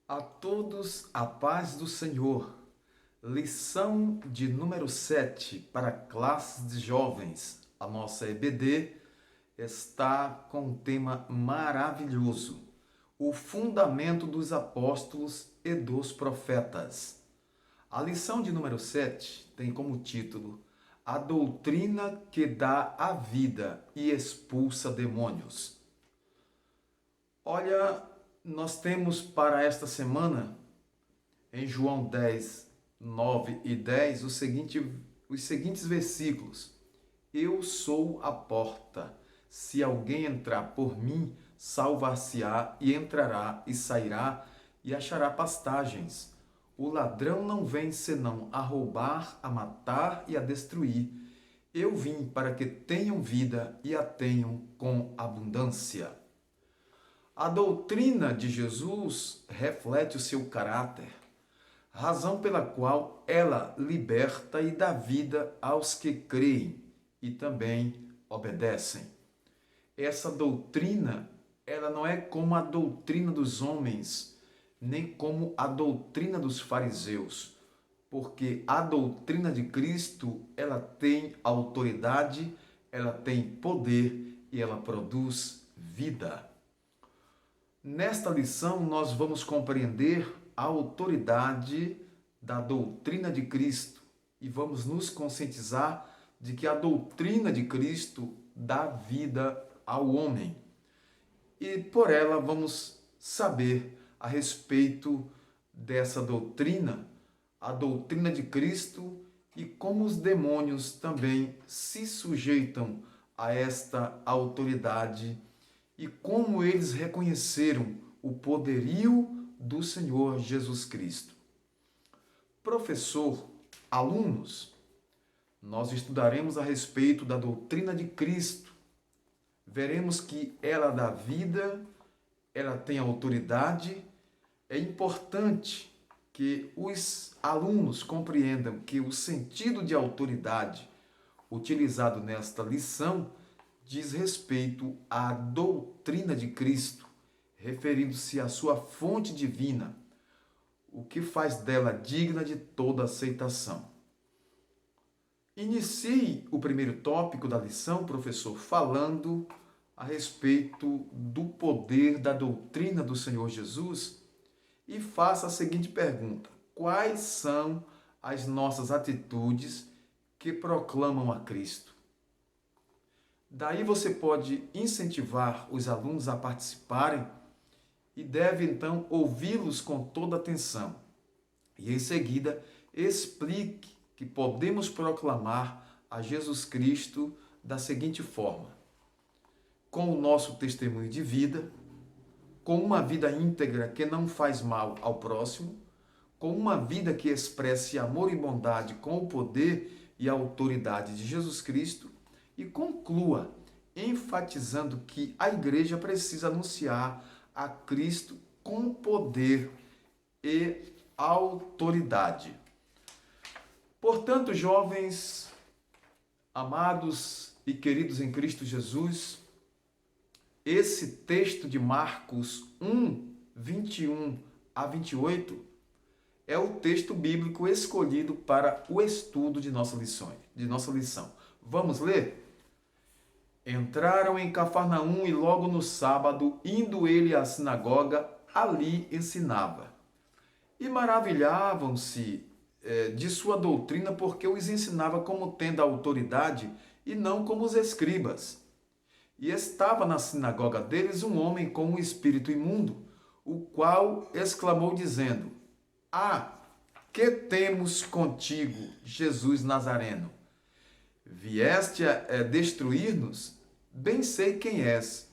A todos a paz do Senhor. Lição de número 7 para classes de jovens. A nossa EBD está com um tema maravilhoso: o fundamento dos apóstolos e dos profetas. A lição de número 7 tem como título A doutrina que dá a vida e expulsa demônios. Olha, nós temos para esta semana, em João 10, 9 e 10, os seguintes versículos. Eu sou a porta. Se alguém entrar por mim, salvar-se-á e entrará e sairá e achará pastagens. O ladrão não vem senão a roubar, a matar e a destruir. Eu vim para que tenham vida e a tenham com abundância. A doutrina de Jesus reflete o seu caráter, razão pela qual ela liberta e dá vida aos que creem e também obedecem. Essa doutrina, ela não é como a doutrina dos homens, nem como a doutrina dos fariseus, porque a doutrina de Cristo, ela tem autoridade, ela tem poder e ela produz vida. Nesta lição, nós vamos compreender a autoridade da doutrina de Cristo e vamos nos conscientizar de que a doutrina de Cristo dá vida ao homem. E por ela vamos saber a respeito dessa doutrina, a doutrina de Cristo e como os demônios também se sujeitam a esta autoridade e como eles reconheceram o poderio do Senhor Jesus Cristo. Professor, alunos, nós estudaremos a respeito da doutrina de Cristo. Veremos que ela dá vida, ela tem autoridade. É importante que os alunos compreendam que o sentido de autoridade utilizado nesta lição diz respeito à doutrina de Cristo, referindo-se à sua fonte divina, o que faz dela digna de toda aceitação. Inicie o primeiro tópico da lição, professor, falando a respeito do poder da doutrina do Senhor Jesus e faça a seguinte pergunta: quais são as nossas atitudes que proclamam a Cristo? Daí você pode incentivar os alunos a participarem e deve então ouvi-los com toda atenção. E em seguida explique que podemos proclamar a Jesus Cristo da seguinte forma: com o nosso testemunho de vida, com uma vida íntegra que não faz mal ao próximo, com uma vida que expresse amor e bondade com o poder e a autoridade de Jesus Cristo, e conclua enfatizando que a igreja precisa anunciar a Cristo com poder e autoridade. Portanto, jovens, amados e queridos em Cristo Jesus, esse texto de Marcos 1, 21 a 28 é o texto bíblico escolhido para o estudo de nossa lição. Vamos ler? Entraram em Cafarnaum e logo no sábado, indo ele à sinagoga, ali ensinava. E maravilhavam-se de sua doutrina, porque os ensinava como tendo autoridade e não como os escribas. E estava na sinagoga deles um homem com um espírito imundo, o qual exclamou dizendo: Ah, que temos contigo, Jesus Nazareno? Vieste a destruir-nos? Bem sei quem és,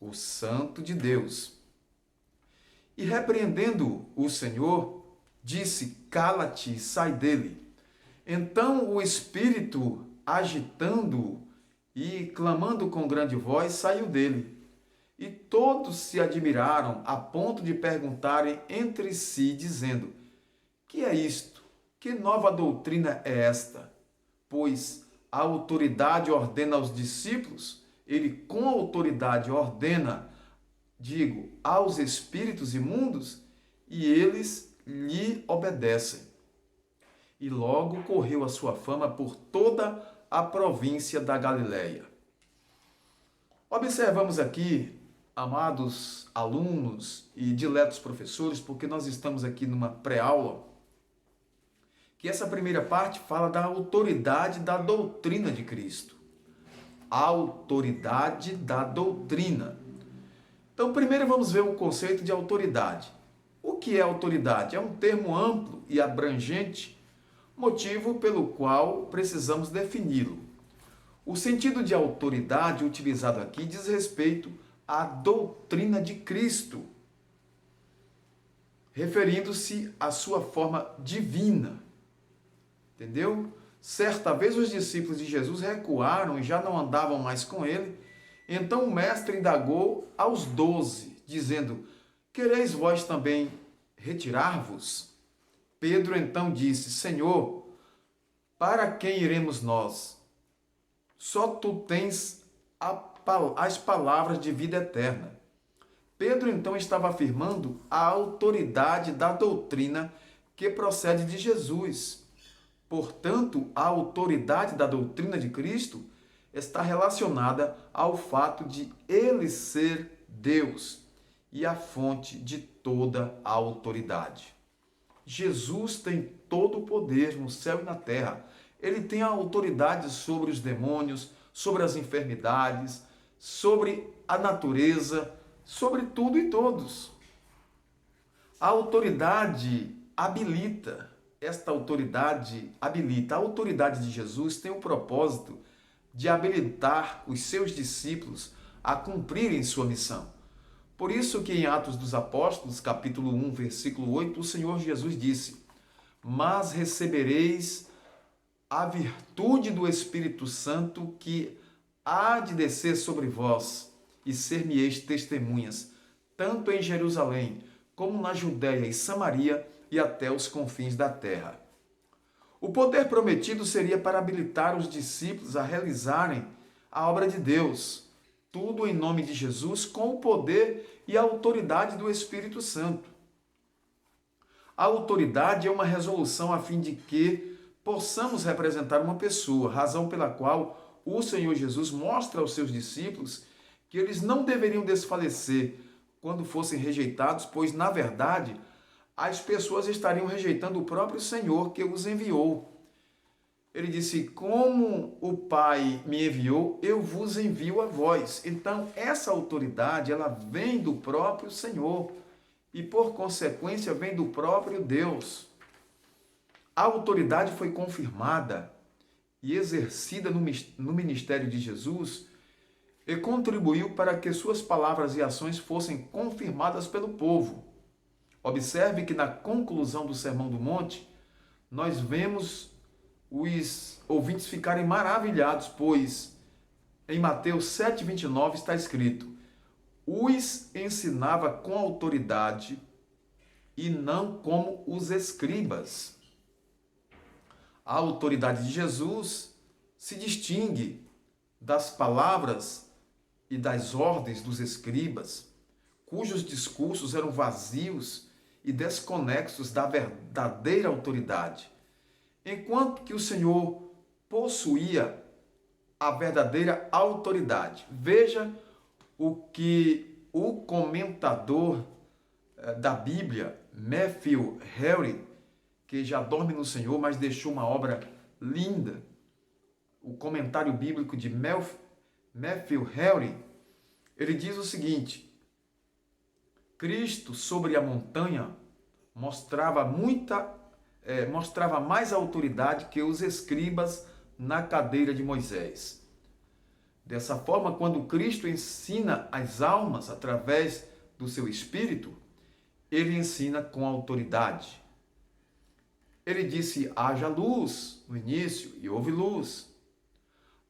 o Santo de Deus. E repreendendo o Senhor, disse: Cala-te e sai dele. Então o espírito, agitando-o e clamando com grande voz, saiu dele. E todos se admiraram a ponto de perguntarem entre si, dizendo: Que é isto? Que nova doutrina é esta? Pois a autoridade ordena aos discípulos, ele com autoridade ordena, aos espíritos imundos, e eles lhe obedecem. E logo correu a sua fama por toda a província da Galileia. Observamos aqui, amados alunos e diletos professores, porque nós estamos aqui numa pré-aula, que essa primeira parte fala da autoridade da doutrina de Cristo. A autoridade da doutrina. Então, primeiro vamos ver o conceito de autoridade. O que é autoridade? É um termo amplo e abrangente, motivo pelo qual precisamos defini-lo. O sentido de autoridade utilizado aqui diz respeito à doutrina de Cristo, referindo-se à sua forma divina. Entendeu? Certa vez os discípulos de Jesus recuaram e já não andavam mais com ele. Então o mestre indagou aos 12, dizendo: quereis vós também retirar-vos? Pedro então disse: Senhor, para quem iremos nós? Só tu tens as palavras de vida eterna. Pedro então estava afirmando a autoridade da doutrina que procede de Jesus. Portanto, a autoridade da doutrina de Cristo está relacionada ao fato de ele ser Deus e a fonte de toda a autoridade. Jesus tem todo o poder no céu e na terra. Ele tem a autoridade sobre os demônios, sobre as enfermidades, sobre a natureza, sobre tudo e todos. A autoridade habilita. Esta autoridade habilita. A autoridade de Jesus tem o propósito de habilitar os seus discípulos a cumprirem sua missão. Por isso que em Atos dos Apóstolos, capítulo 1, versículo 8, o Senhor Jesus disse: mas recebereis a virtude do Espírito Santo que há de descer sobre vós, e ser-me-eis testemunhas, tanto em Jerusalém, como na Judéia e Samaria, e até os confins da terra. O poder prometido seria para habilitar os discípulos a realizarem a obra de Deus, tudo em nome de Jesus, com o poder e a autoridade do Espírito Santo. A autoridade é uma resolução a fim de que possamos representar uma pessoa, razão pela qual o Senhor Jesus mostra aos seus discípulos que eles não deveriam desfalecer quando fossem rejeitados, pois, na verdade, as pessoas estariam rejeitando o próprio Senhor que os enviou. Ele disse: como o Pai me enviou, eu vos envio a vós. Então, essa autoridade, ela vem do próprio Senhor e, por consequência, vem do próprio Deus. A autoridade foi confirmada e exercida no ministério de Jesus e contribuiu para que suas palavras e ações fossem confirmadas pelo povo. Observe que na conclusão do Sermão do Monte, nós vemos os ouvintes ficarem maravilhados, pois em Mateus 7,29 está escrito: os ensinava com autoridade e não como os escribas. A autoridade de Jesus se distingue das palavras e das ordens dos escribas, cujos discursos eram vazios e desconexos da verdadeira autoridade, enquanto que o Senhor possuía a verdadeira autoridade. Veja o que o comentador da Bíblia, Matthew Henry, que já dorme no Senhor, mas deixou uma obra linda, o comentário bíblico de Matthew Henry, ele diz o seguinte: Cristo sobre a montanha mostrava mais autoridade que os escribas na cadeira de Moisés. Dessa forma, quando Cristo ensina as almas através do seu Espírito, ele ensina com autoridade. Ele disse: haja luz no início e houve luz.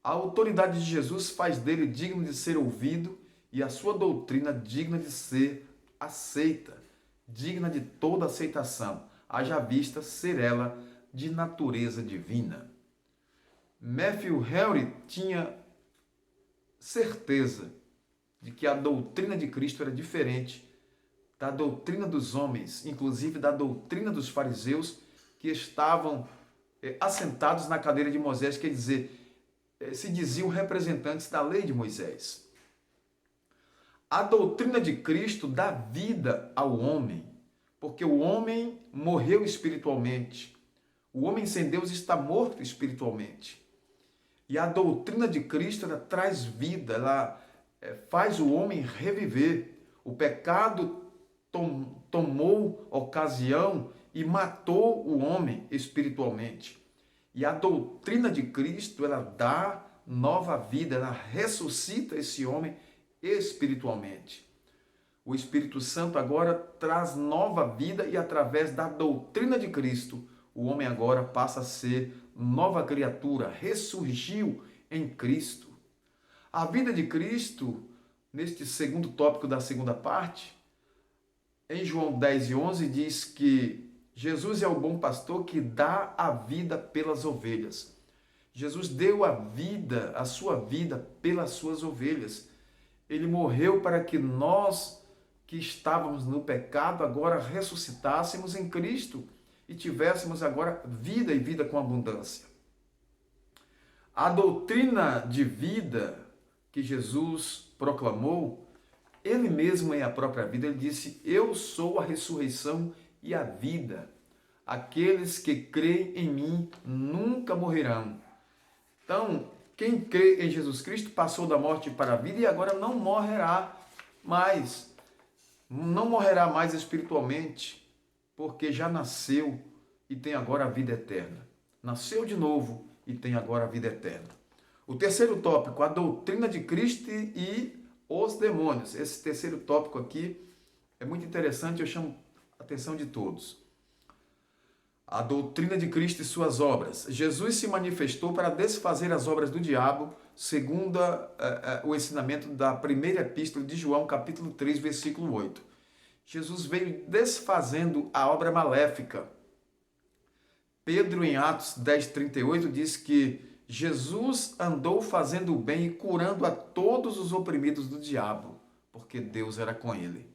A autoridade de Jesus faz dele digno de ser ouvido e a sua doutrina digna de ser aceita, digna de toda aceitação, haja vista ser ela de natureza divina. Matthew Henry tinha certeza de que a doutrina de Cristo era diferente da doutrina dos homens, inclusive da doutrina dos fariseus que estavam assentados na cadeira de Moisés, quer dizer, se diziam representantes da lei de Moisés. A doutrina de Cristo dá vida ao homem, porque o homem morreu espiritualmente. O homem sem Deus está morto espiritualmente. E a doutrina de Cristo, ela traz vida, ela faz o homem reviver. O pecado tomou ocasião e matou o homem espiritualmente. E a doutrina de Cristo, ela dá nova vida, ela ressuscita esse homem espiritualmente. O Espírito Santo agora traz nova vida e através da doutrina de Cristo, o homem agora passa a ser nova criatura, ressurgiu em Cristo. A vida de Cristo, neste segundo tópico da segunda parte, em João 10:11 diz que Jesus é o bom pastor que dá a vida pelas ovelhas. Jesus deu a vida, a sua vida pelas suas ovelhas. Ele morreu para que nós que estávamos no pecado agora ressuscitássemos em Cristo e tivéssemos agora vida e vida com abundância. A doutrina de vida que Jesus proclamou, ele mesmo é a própria vida. Ele disse: eu sou a ressurreição e a vida. Aqueles que creem em mim nunca morrerão. Então, quem crê em Jesus Cristo passou da morte para a vida e agora não morrerá mais. Não morrerá mais espiritualmente, porque já nasceu e tem agora a vida eterna. Nasceu de novo e tem agora a vida eterna. O terceiro tópico, a doutrina de Cristo e os demônios. Esse terceiro tópico aqui é muito interessante, eu chamo a atenção de todos. A doutrina de Cristo e suas obras. Jesus se manifestou para desfazer as obras do diabo, segundo o ensinamento da primeira epístola de João, capítulo 3, versículo 8. Jesus veio desfazendo a obra maléfica. Pedro, em Atos 10:38, diz que Jesus andou fazendo o bem e curando a todos os oprimidos do diabo, porque Deus era com ele.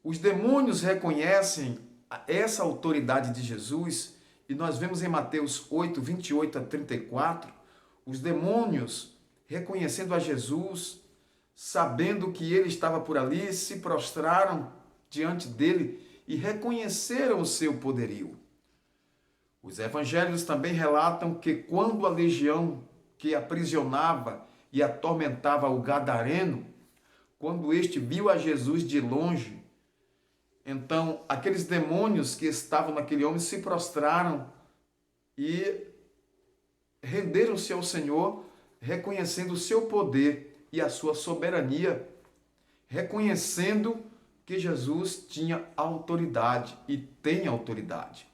Os demônios reconhecem essa autoridade de Jesus, e nós vemos em Mateus 8:28-34, os demônios reconhecendo a Jesus, sabendo que ele estava por ali, se prostraram diante dele e reconheceram o seu poderio. Os evangelhos também relatam que quando a legião que aprisionava e atormentava o gadareno, quando este viu a Jesus de longe, então aqueles demônios que estavam naquele homem se prostraram e renderam-se ao Senhor, reconhecendo o seu poder e a sua soberania, reconhecendo que Jesus tinha autoridade e tem autoridade.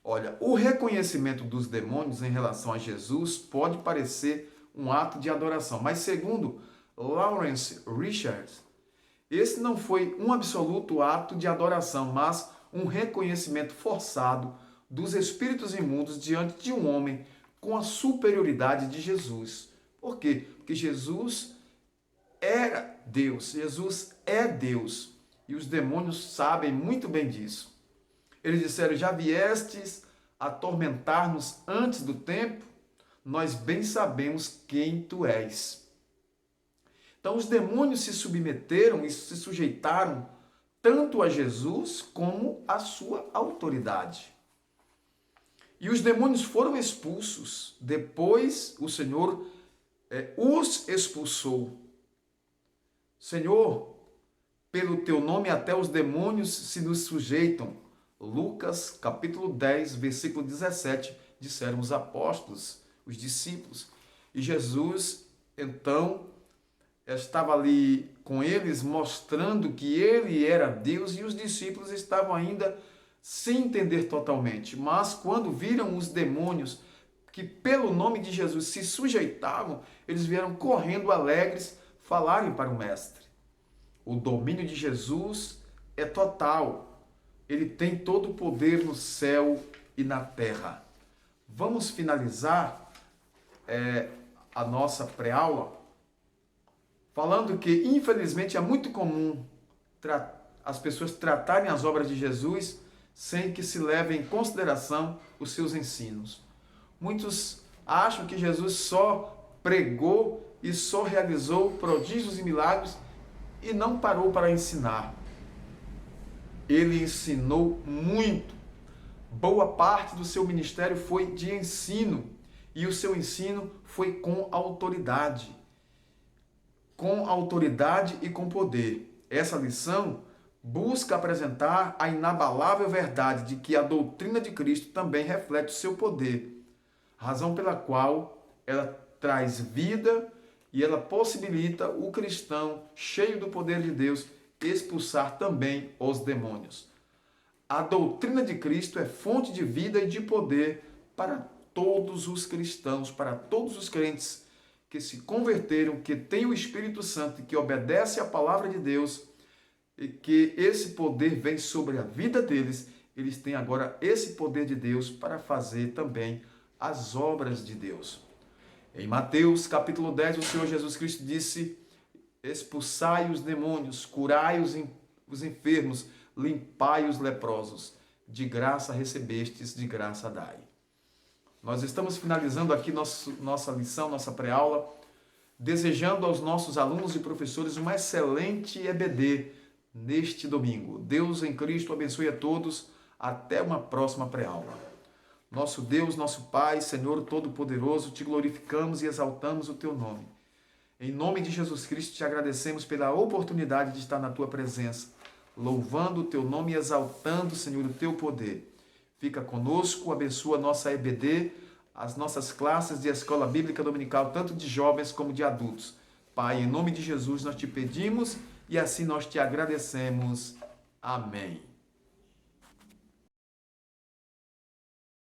Olha, o reconhecimento dos demônios em relação a Jesus pode parecer um ato de adoração, mas segundo Lawrence Richards, esse não foi um absoluto ato de adoração, mas um reconhecimento forçado dos espíritos imundos diante de um homem com a superioridade de Jesus. Por quê? Porque Jesus era Deus, Jesus é Deus, e os demônios sabem muito bem disso. Eles disseram: já viestes atormentar-nos antes do tempo? Nós bem sabemos quem tu és. Então os demônios se submeteram e se sujeitaram tanto a Jesus como à sua autoridade. E os demônios foram expulsos. Depois o Senhor os expulsou. Senhor, pelo teu nome até os demônios se nos sujeitam. Lucas capítulo 10, versículo 17, disseram os apóstolos, os discípulos. E Jesus, então, estava ali com eles, mostrando que ele era Deus, e os discípulos estavam ainda sem entender totalmente. Mas quando viram os demônios que pelo nome de Jesus se sujeitavam, eles vieram correndo alegres falarem para o Mestre. O domínio de Jesus é total. Ele tem todo o poder no céu e na terra. Vamos finalizar a nossa pré-aula falando que, infelizmente, é muito comum as pessoas tratarem as obras de Jesus sem que se leve em consideração os seus ensinos. Muitos acham que Jesus só pregou e só realizou prodígios e milagres e não parou para ensinar. Ele ensinou muito. Boa parte do seu ministério foi de ensino, e o seu ensino foi com autoridade. Com autoridade e com poder. Essa lição busca apresentar a inabalável verdade de que a doutrina de Cristo também reflete o seu poder, razão pela qual ela traz vida e ela possibilita o cristão, cheio do poder de Deus, expulsar também os demônios. A doutrina de Cristo é fonte de vida e de poder para todos os cristãos, para todos os crentes que se converteram, que têm o Espírito Santo e que obedecem à palavra de Deus, e que esse poder vem sobre a vida deles. Eles têm agora esse poder de Deus para fazer também as obras de Deus. Em Mateus capítulo 10, o Senhor Jesus Cristo disse: expulsai os demônios, curai os enfermos, limpai os leprosos. De graça recebestes, de graça dai. Nós estamos finalizando aqui nossa lição, nossa pré-aula, desejando aos nossos alunos e professores uma excelente EBD neste domingo. Deus em Cristo abençoe a todos. Até uma próxima pré-aula. Nosso Deus, nosso Pai, Senhor Todo-Poderoso, te glorificamos e exaltamos o teu nome. Em nome de Jesus Cristo, te agradecemos pela oportunidade de estar na tua presença, louvando o teu nome e exaltando, Senhor, o teu poder. Fica conosco, abençoa a nossa EBD, as nossas classes de Escola Bíblica Dominical, tanto de jovens como de adultos. Pai, em nome de Jesus, nós te pedimos e assim nós te agradecemos. Amém.